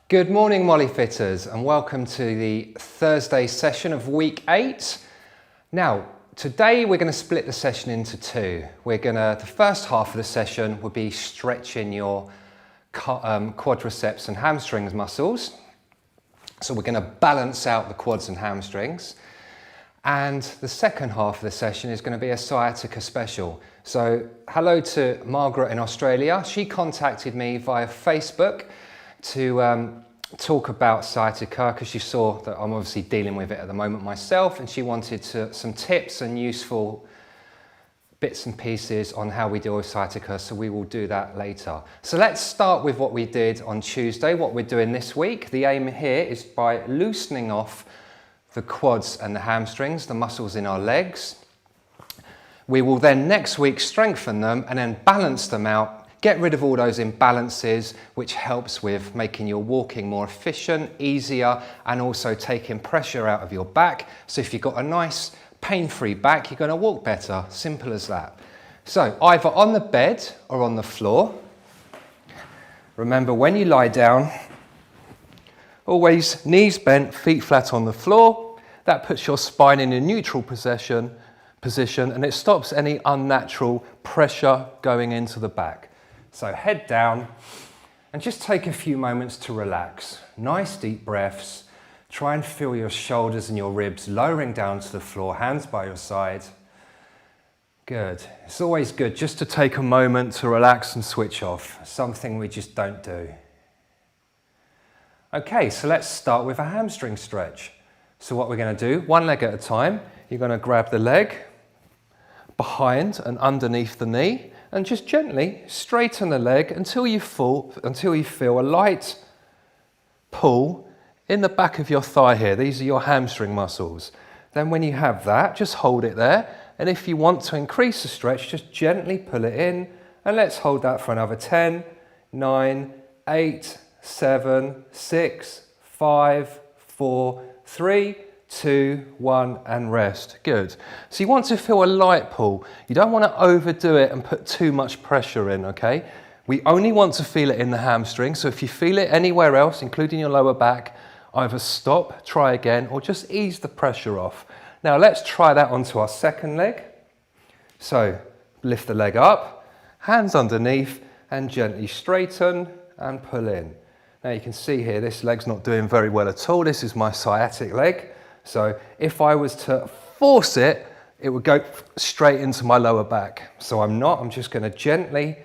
Good morning, MolyFitters, and welcome to the Thursday session of week 8. Now, today we're going to split the session into two. The first half of the session will be stretching your quadriceps and hamstrings muscles. So we're going to balance out the quads and hamstrings. And the second half of the session is going to be a sciatica special. So hello to Margaret in Australia. She contacted me via Facebook to talk about sciatica because she saw that I'm obviously dealing with it at the moment myself, and she wanted some tips and useful bits and pieces on how we deal with sciatica, so we will do that later. So let's start with what we did on Tuesday, what we're doing this week. The aim here is by loosening off the quads and the hamstrings, the muscles in our legs. We will then next week strengthen them and then balance them out, get rid of all those imbalances, which helps with making your walking more efficient, easier, and also taking pressure out of your back. So if you've got a nice pain-free back, you're going to walk better. Simple as that. So either on the bed or on the floor. Remember, when you lie down, always knees bent, feet flat on the floor. That puts your spine in a neutral position and it stops any unnatural pressure going into the back. So head down and just take a few moments to relax. Nice deep breaths. Try and feel your shoulders and your ribs lowering down to the floor, hands by your side. Good. It's always good just to take a moment to relax and switch off, something we just don't do. Okay, so let's start with a hamstring stretch. So what we're going to do, one leg at a time, you're going to grab the leg behind and underneath the knee and just gently straighten the leg until you feel a light pull in the back of your thigh here. These are your hamstring muscles. Then when you have that, just hold it there. And if you want to increase the stretch, just gently pull it in. And let's hold that for another 10, 9, 8, 7, 6, 5, 4, 3, 2, 1, and rest. Good. So you want to feel a light pull. You don't want to overdo it and put too much pressure in, okay? We only want to feel it in the hamstring. So if you feel it anywhere else, including your lower back, either stop, try again, or just ease the pressure off. Now let's try that onto our second leg. So lift the leg up, hands underneath, and gently straighten and pull in. Now you can see here, this leg's not doing very well at all. This is my sciatic leg. So if I was to force it, it would go straight into my lower back. So I'm just going to gently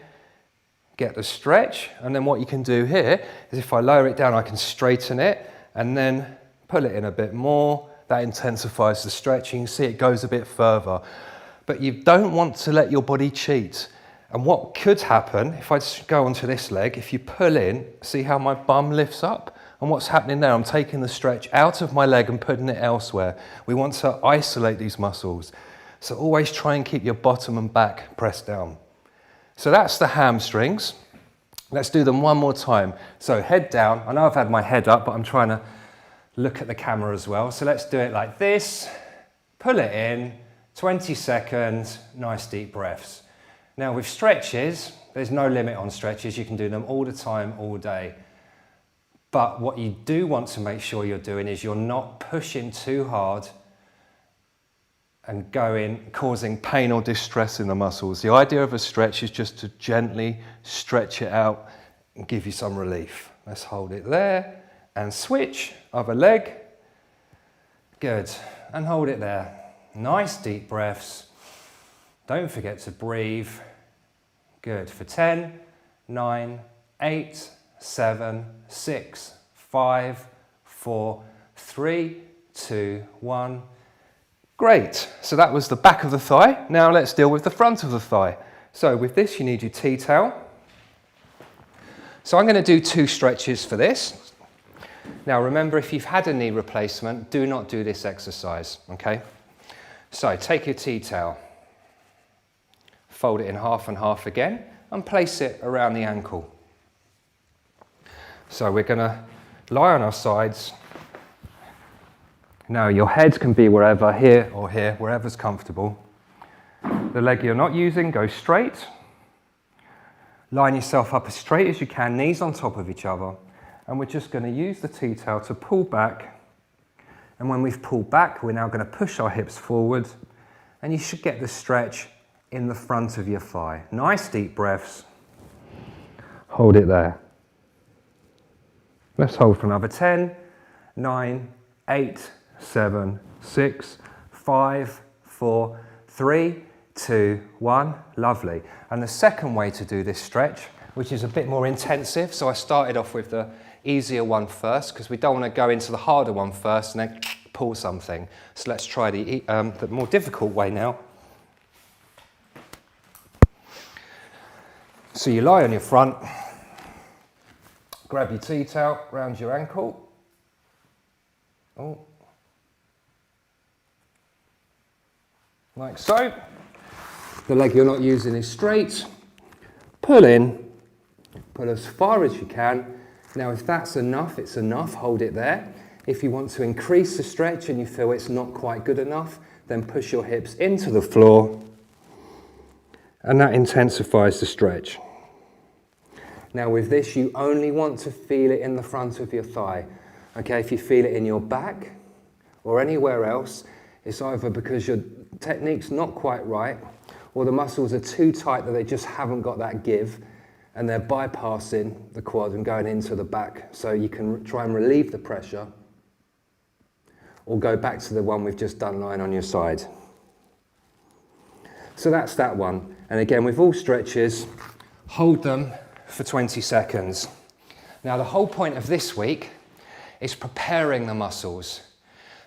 get the stretch. And then what you can do here is if I lower it down, I can straighten it and then pull it in a bit more. That intensifies the stretch. You can see it goes a bit further. But you don't want to let your body cheat. And what could happen, if I just go onto this leg, if you pull in, see how my bum lifts up? And what's happening there, I'm taking the stretch out of my leg and putting it elsewhere. We want to isolate these muscles. So always try and keep your bottom and back pressed down. So that's the hamstrings. Let's do them one more time. So head down. I know I've had my head up, but I'm trying to look at the camera as well. So let's do it like this. Pull it in, 20 seconds, nice deep breaths. Now with stretches, there's no limit on stretches. You can do them all the time, all day. But what you do want to make sure you're doing is you're not pushing too hard and causing pain or distress in the muscles. The idea of a stretch is just to gently stretch it out and give you some relief. Let's hold it there and switch, other leg. Good, and hold it there. Nice deep breaths. Don't forget to breathe. Good, for 10, 9, 8, 7, 6, 5, 4, 3, 2, 1. Great, so that was the back of the thigh. Now let's deal with the front of the thigh. So with this, you need your tea towel. So I'm going to do 2 stretches for this. Now remember, if you've had a knee replacement, do not do this exercise, okay? So take your tea towel, fold it in half and half again, and place it around the ankle. So we're going to lie on our sides. Now your head can be wherever, here or here, wherever's comfortable. The leg you're not using, go straight. Line yourself up as straight as you can, knees on top of each other. And we're just going to use the tea towel to pull back. And when we've pulled back, we're now going to push our hips forward, and you should get the stretch in the front of your thigh. Nice deep breaths. Hold it there. Let's hold for another 10, 9, 8, 7, 6, 5, 4, 3, 2, 1. Lovely. And the second way to do this stretch, which is a bit more intensive, so I started off with the easier one first because we don't want to go into the harder one first and then pull something. So let's try the more difficult way now. So you lie on your front, grab your tea towel around your ankle. Oh. Like so. The leg you're not using is straight. Pull in, pull as far as you can. Now if that's enough, it's enough, hold it there. If you want to increase the stretch and you feel it's not quite good enough, then push your hips into the floor, and that intensifies the stretch. Now with this, you only want to feel it in the front of your thigh. Okay, if you feel it in your back or anywhere else, it's either because your technique's not quite right, or the muscles are too tight that they just haven't got that give, and they're bypassing the quad and going into the back. So you can try and relieve the pressure, or go back to the one we've just done lying on your side. So that's that one. And again, with all stretches, hold them for 20 seconds. Now the whole point of this week is preparing the muscles,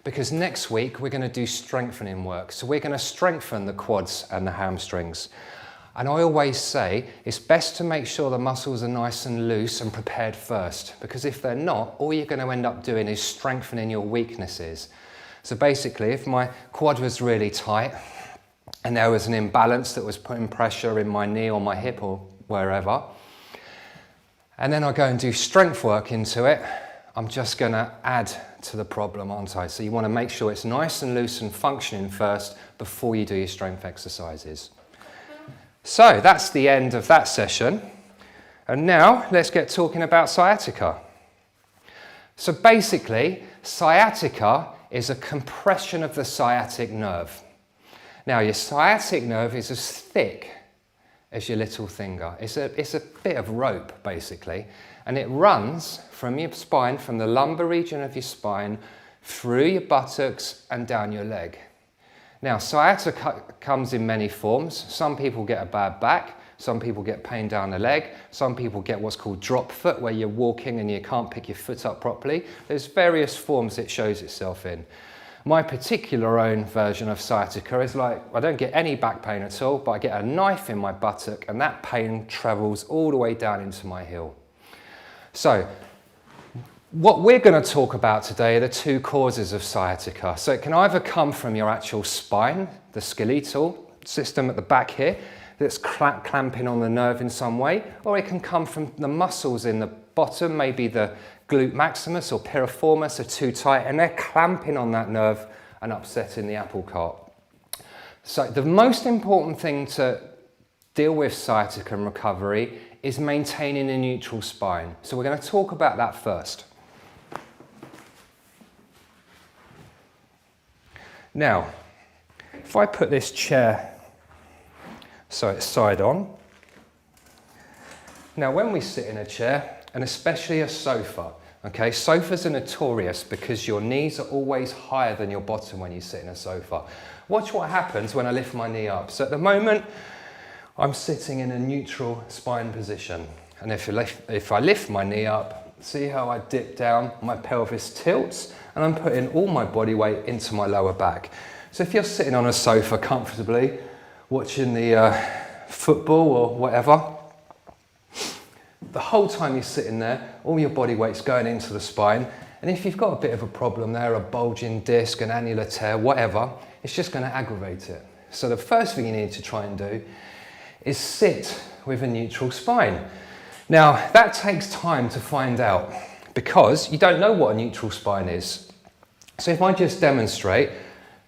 because next week we're going to do strengthening work. So we're going to strengthen the quads and the hamstrings. And I always say it's best to make sure the muscles are nice and loose and prepared first, because if they're not, all you're going to end up doing is strengthening your weaknesses. So basically, if my quad was really tight and there was an imbalance that was putting pressure in my knee or my hip or wherever, and then I go and do strength work into it, I'm just going to add to the problem, aren't I? So you want to make sure it's nice and loose and functioning first before you do your strength exercises. So that's the end of that session. And now let's get talking about sciatica. So basically, sciatica is a compression of the sciatic nerve. Now your sciatic nerve is as thick as your little finger. It's a bit of rope basically, and it runs from your spine, from the lumbar region of your spine, through your buttocks and down your leg. Now sciatica comes in many forms. Some people get a bad back, some people get pain down the leg, some people get what's called drop foot, where you're walking and you can't pick your foot up properly. There's various forms it shows itself in. My particular own version of sciatica is like, I don't get any back pain at all, but I get a knife in my buttock and that pain travels all the way down into my heel. So what we're going to talk about today are the two causes of sciatica. So it can either come from your actual spine, the skeletal system at the back here, that's clamping on the nerve in some way, or it can come from the muscles in the bottom, maybe the glute maximus or piriformis are too tight and they're clamping on that nerve and upsetting the apple cart. So the most important thing to deal with sciatica and recovery is maintaining a neutral spine. So we're going to talk about that first. Now, if I put this chair so it's side on. Now when we sit in a chair, and especially a sofa, okay, sofas are notorious because your knees are always higher than your bottom when you sit in a sofa. Watch what happens when I lift my knee up. So at the moment, I'm sitting in a neutral spine position. And if I lift my knee up, see how I dip down, my pelvis tilts, and I'm putting all my body weight into my lower back. So if you're sitting on a sofa comfortably, watching the football or whatever, the whole time you're sitting there, all your body weight's going into the spine, and if you've got a bit of a problem there, a bulging disc, an annular tear, whatever, it's just going to aggravate it. So the first thing you need to try and do is sit with a neutral spine. Now, that takes time to find out because you don't know what a neutral spine is. So if I just demonstrate,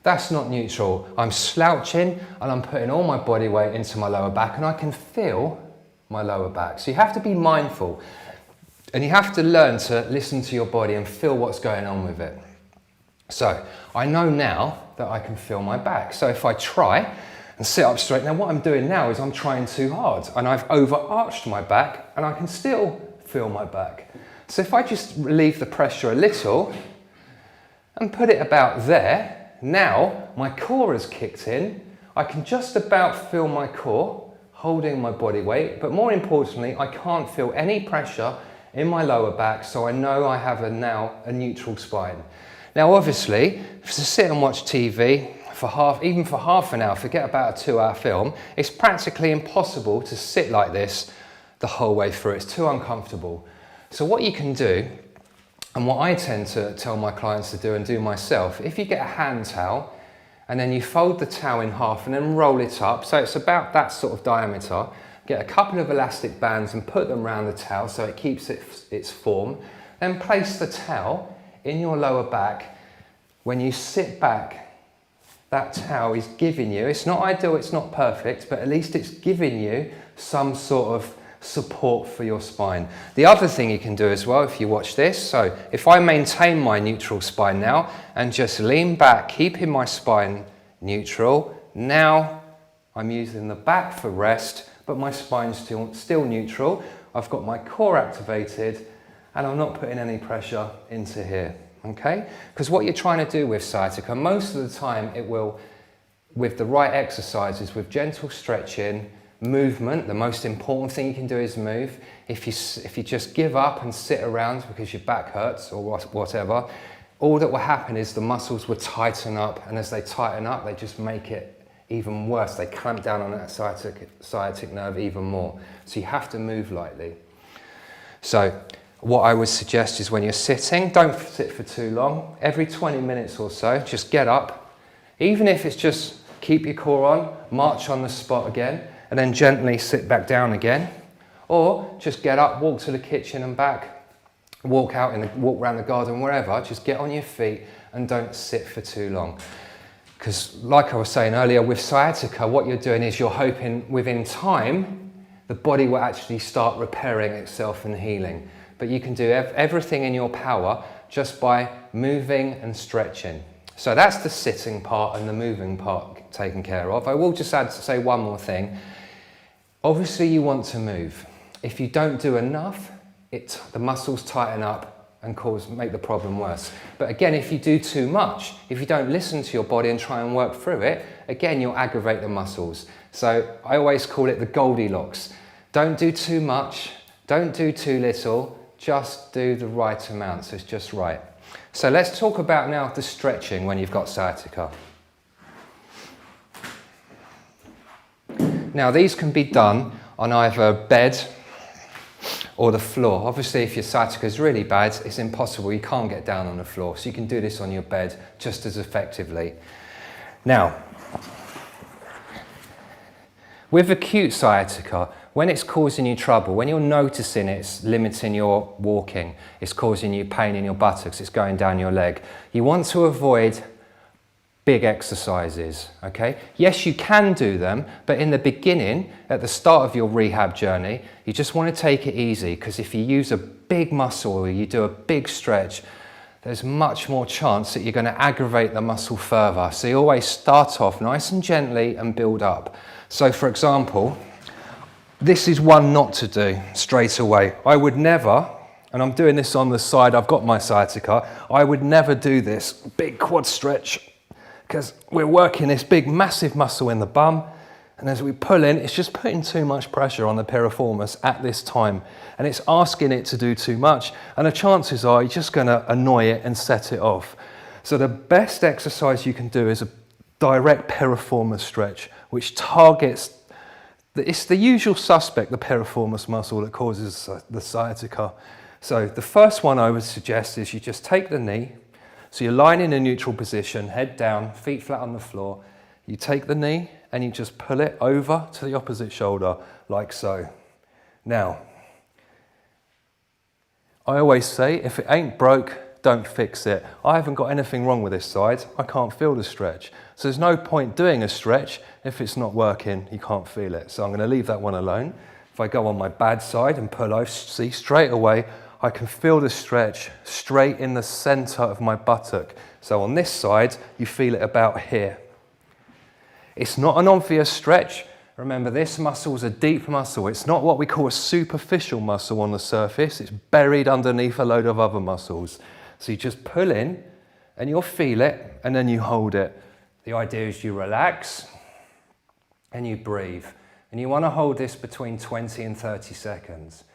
that's not neutral. I'm slouching and I'm putting all my body weight into my lower back and I can feel my lower back. So you have to be mindful. And you have to learn to listen to your body and feel what's going on with it. So I know now that I can feel my back. So if I try and sit up straight, now what I'm doing now is I'm trying too hard and I've overarched my back and I can still feel my back. So if I just relieve the pressure a little and put it about there, now my core has kicked in. I can just about feel my core holding my body weight, but more importantly, I can't feel any pressure in my lower back, so I know I have now a neutral spine. Now obviously, to sit and watch TV even for half an hour, forget about a 2-hour film, it's practically impossible to sit like this the whole way through. It's too uncomfortable. So what you can do, and what I tend to tell my clients to do and do myself, if you get a hand towel and then you fold the towel in half and then roll it up, so it's about that sort of diameter, get a couple of elastic bands and put them around the towel so it keeps its form, then place the towel in your lower back. When you sit back, that towel is giving you, it's not ideal, it's not perfect, but at least it's giving you some sort of support for your spine. The other thing you can do as well, if you watch this, so if I maintain my neutral spine now and just lean back, keeping my spine neutral, now I'm using the back for rest, but my spine's still neutral. I've got my core activated and I'm not putting any pressure into here, okay? Because what you're trying to do with sciatica, most of the time it will, with the right exercises, with gentle stretching, movement, the most important thing you can do is move. If you just give up and sit around because your back hurts or whatever, all that will happen is the muscles will tighten up, and as they tighten up, they just make it even worse. They clamp down on that sciatic nerve even more. So you have to move lightly. So what I would suggest is when you're sitting, don't sit for too long. Every 20 minutes or so, just get up. Even if it's just keep your core on, march on the spot again, and then gently sit back down again. Or just get up, walk to the kitchen and back, walk around the garden, wherever, just get on your feet and don't sit for too long. Because like I was saying earlier, with sciatica, what you're doing is you're hoping within time, the body will actually start repairing itself and healing. But you can do everything in your power just by moving and stretching. So that's the sitting part and the moving part taken care of. I will just say one more thing. Obviously you want to move. If you don't do enough, the muscles tighten up and make the problem worse. But again, if you do too much, if you don't listen to your body and try and work through it, again, you'll aggravate the muscles. So I always call it the Goldilocks. Don't do too much, don't do too little, just do the right amount, so it's just right. So let's talk about now the stretching when you've got sciatica. Now these can be done on either bed or the floor. Obviously, if your sciatica is really bad, it's impossible. You can't get down on the floor. So you can do this on your bed just as effectively. Now, with acute sciatica, when it's causing you trouble, when you're noticing it's limiting your walking, it's causing you pain in your buttocks, it's going down your leg, you want to avoid big exercises, okay? Yes, you can do them, but in the beginning, at the start of your rehab journey, you just want to take it easy, because if you use a big muscle or you do a big stretch, there's much more chance that you're going to aggravate the muscle further. So you always start off nice and gently and build up. So for example, this is one not to do straight away. I would never, and I'm doing this on the side, I've got my sciatica, I would never do this big quad stretch, because we're working this big massive muscle in the bum, and as we pull in, it's just putting too much pressure on the piriformis at this time, and it's asking it to do too much, and the chances are you're just going to annoy it and set it off. So the best exercise you can do is a direct piriformis stretch, which targets, it's the usual suspect, the piriformis muscle that causes the sciatica. So the first one I would suggest is you just take the knee. So you're lying in a neutral position, head down, feet flat on the floor. You take the knee and you just pull it over to the opposite shoulder, like so. Now, I always say, if it ain't broke, don't fix it. I haven't got anything wrong with this side. I can't feel the stretch. So there's no point doing a stretch if it's not working, you can't feel it. So I'm going to leave that one alone. If I go on my bad side and pull over, see straight away, I can feel the stretch straight in the center of my buttock. So on this side, you feel it about here. It's not an obvious stretch. Remember, this muscle is a deep muscle. It's not what we call a superficial muscle on the surface. It's buried underneath a load of other muscles. So you just pull in and you'll feel it and then you hold it. The idea is you relax and you breathe. And you want to hold this between 20 and 30 seconds.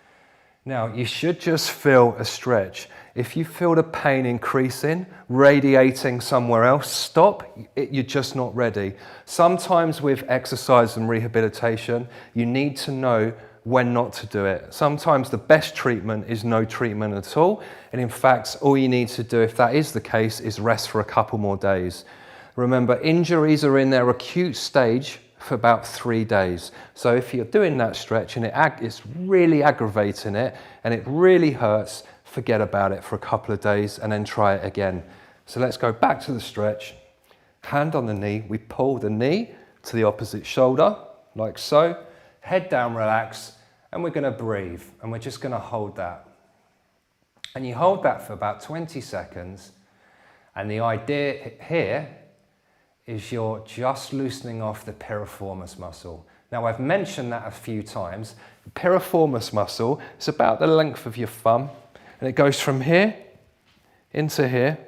Now, you should just feel a stretch. If you feel the pain increasing, radiating somewhere else, stop. You're just not ready. Sometimes with exercise and rehabilitation, you need to know when not to do it. Sometimes the best treatment is no treatment at all. And in fact, all you need to do, if that is the case, is rest for a couple more days. Remember, injuries are in their acute stage for about 3 days. So if you're doing that stretch and it's really aggravating it and it really hurts, forget about it for a couple of days and then try it again. So let's go back to the stretch. Hand on the knee, we pull the knee to the opposite shoulder, like so. Head down, relax, and we're gonna breathe. And we're just gonna hold that. And you hold that for about 20 seconds. And the idea here is you're just loosening off the piriformis muscle. Now, I've mentioned that a few times. The piriformis muscle is about the length of your thumb, and it goes from here into here.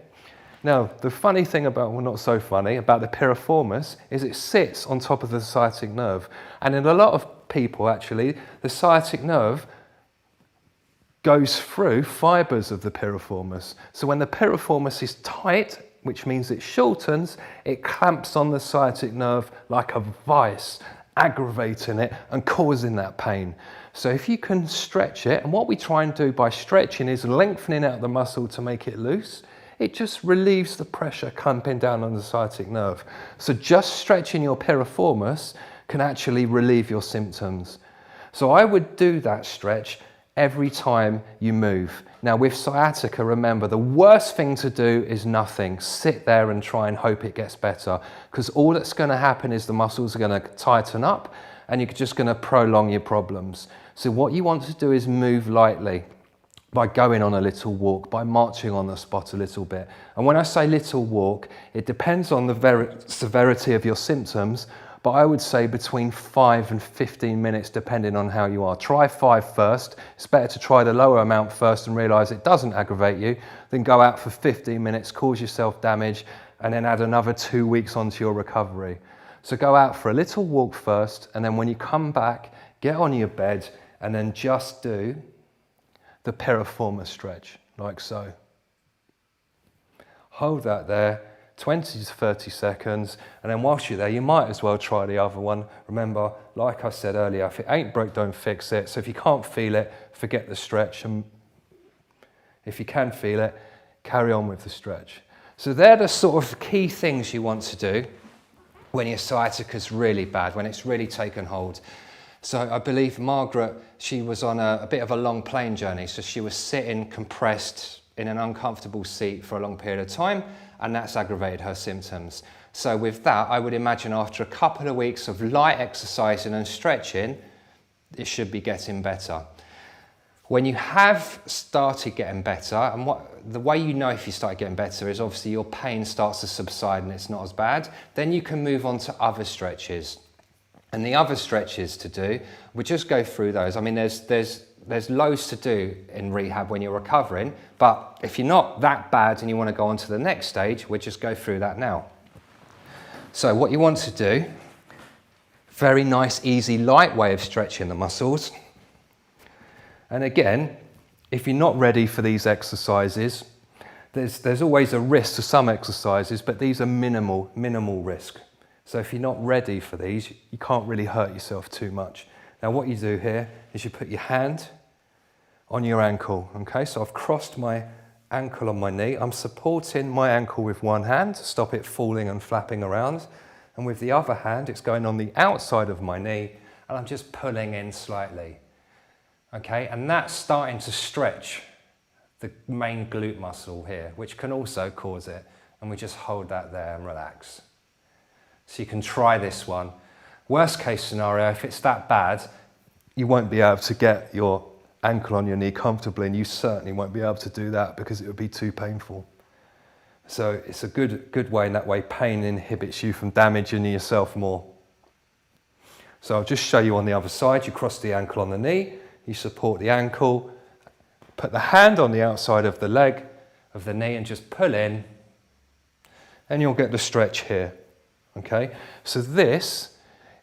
Now, the funny thing about, well, not so funny, about the piriformis is it sits on top of the sciatic nerve. And in a lot of people, actually, the sciatic nerve goes through fibers of the piriformis. So when the piriformis is tight, which means it shortens, it clamps on the sciatic nerve like a vice, aggravating it and causing that pain. So if you can stretch it, and what we try and do by stretching is lengthening out the muscle to make it loose, it just relieves the pressure clamping down on the sciatic nerve. So just stretching your piriformis can actually relieve your symptoms. So I would do that stretch every time you move. Now with sciatica, remember, the worst thing to do is nothing. Sit there and try and hope it gets better, because all that's going to happen is the muscles are going to tighten up and you're just going to prolong your problems. So what you want to do is move lightly by going on a little walk, by marching on the spot a little bit. And when I say little walk, it depends on the severity of your symptoms, but I would say between 5 and 15 minutes, depending on how you are. Try 5 first. It's better to try the lower amount first and realize it doesn't aggravate you, then go out for 15 minutes, cause yourself damage, and then add another 2 weeks onto your recovery. So go out for a little walk first, and then when you come back, get on your bed, and then just do the piriformis stretch, like so. Hold that there. 20 to 30 seconds, and then whilst you're there, you might as well try the other one. Remember, like I said earlier, if it ain't broke, don't fix it. So if you can't feel it, forget the stretch, and if you can feel it, carry on with the stretch. So they're the sort of key things you want to do when your sciatica's really bad, when it's really taken hold. So I believe Margaret, she was on a bit of a long plane journey, so she was sitting compressed in an uncomfortable seat for a long period of time, and that's aggravated her symptoms. So with that, I would imagine after a couple of weeks of light exercising and stretching, it should be getting better. When you have started getting better, and the way you know if you start getting better is obviously your pain starts to subside and it's not as bad, then you can move on to other stretches. And the other stretches to do, we just go through those. I mean, there's loads to do in rehab when you're recovering, but if you're not that bad and you want to go on to the next stage, we'll just go through that now. So what you want to do, very nice, easy, light way of stretching the muscles. And again, if you're not ready for these exercises, there's always a risk to some exercises, but these are minimal risk. So if you're not ready for these, you can't really hurt yourself too much. Now what you do here is you put your hand on your ankle, okay? So I've crossed my ankle on my knee. I'm supporting my ankle with one hand to stop it falling and flapping around. And with the other hand, it's going on the outside of my knee, and I'm just pulling in slightly, okay? And that's starting to stretch the main glute muscle here, which can also cause it. And we just hold that there and relax. So you can try this one. Worst case scenario, if it's that bad, you won't be able to get your ankle on your knee comfortably, and you certainly won't be able to do that because it would be too painful. So it's a good way, in that way pain inhibits you from damaging yourself more. So I'll just show you on the other side. You cross the ankle on the knee, you support the ankle, put the hand on the outside of the leg of the knee and just pull in, and you'll get the stretch here. Okay, so this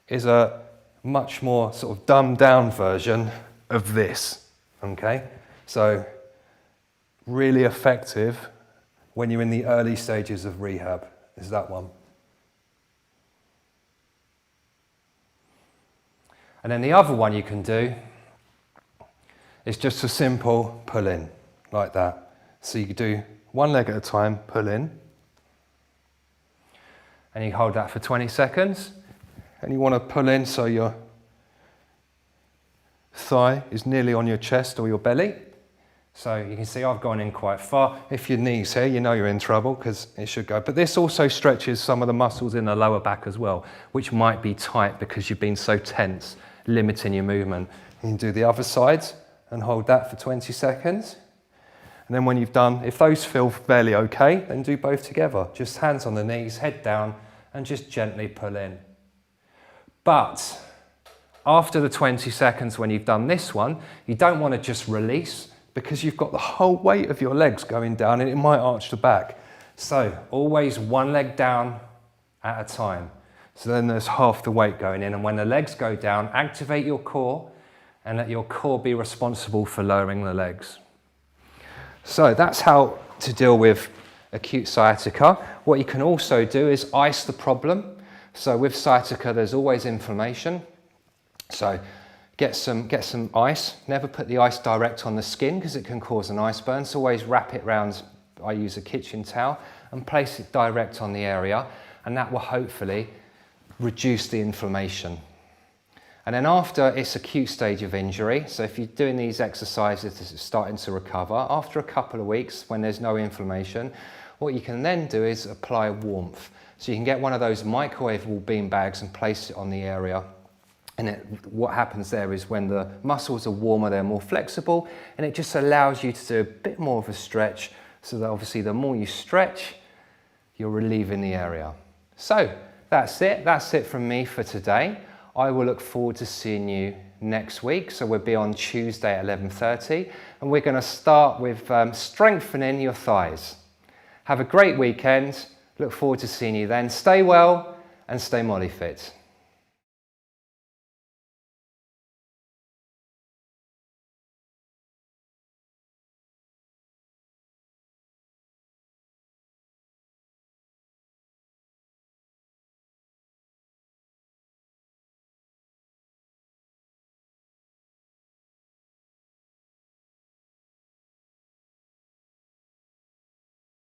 is a much more sort of dumbed down version of this. Okay, so really effective when you're in the early stages of rehab is that one. And then the other one you can do is just a simple pull in, like that. So you do one leg at a time, pull in, and you hold that for 20 seconds, and you want to pull in so your thigh is nearly on your chest or your belly. So you can see I've gone in quite far. If your knee's here, you know you're in trouble because it should go. But this also stretches some of the muscles in the lower back as well, which might be tight because you've been so tense, limiting your movement. You can do the other sides and hold that for 20 seconds. And then when you've done, if those feel fairly okay, then do both together. Just hands on the knees, head down, and just gently pull in. But after the 20 seconds when you've done this one, you don't want to just release because you've got the whole weight of your legs going down and it might arch the back. So always one leg down at a time. So then there's half the weight going in, and when the legs go down, activate your core and let your core be responsible for lowering the legs. So that's how to deal with acute sciatica. What you can also do is ice the problem. So with sciatica, there's always inflammation. So get some ice. Never put the ice direct on the skin because it can cause an ice burn. So always wrap it round, I use a kitchen towel, and place it direct on the area, and that will hopefully reduce the inflammation. And then after its acute stage of injury, so if you're doing these exercises, this is starting to recover, after a couple of weeks when there's no inflammation, what you can then do is apply warmth. So you can get one of those microwavable bean bags and place it on the area. And what happens there is when the muscles are warmer, they're more flexible, and it just allows you to do a bit more of a stretch, so that obviously the more you stretch, you're relieving the area. So that's it from me for today. I will look forward to seeing you next week. So we'll be on Tuesday at 11:30, and we're going to start with strengthening your thighs. Have a great weekend. Look forward to seeing you then. Stay well and stay MolyFit.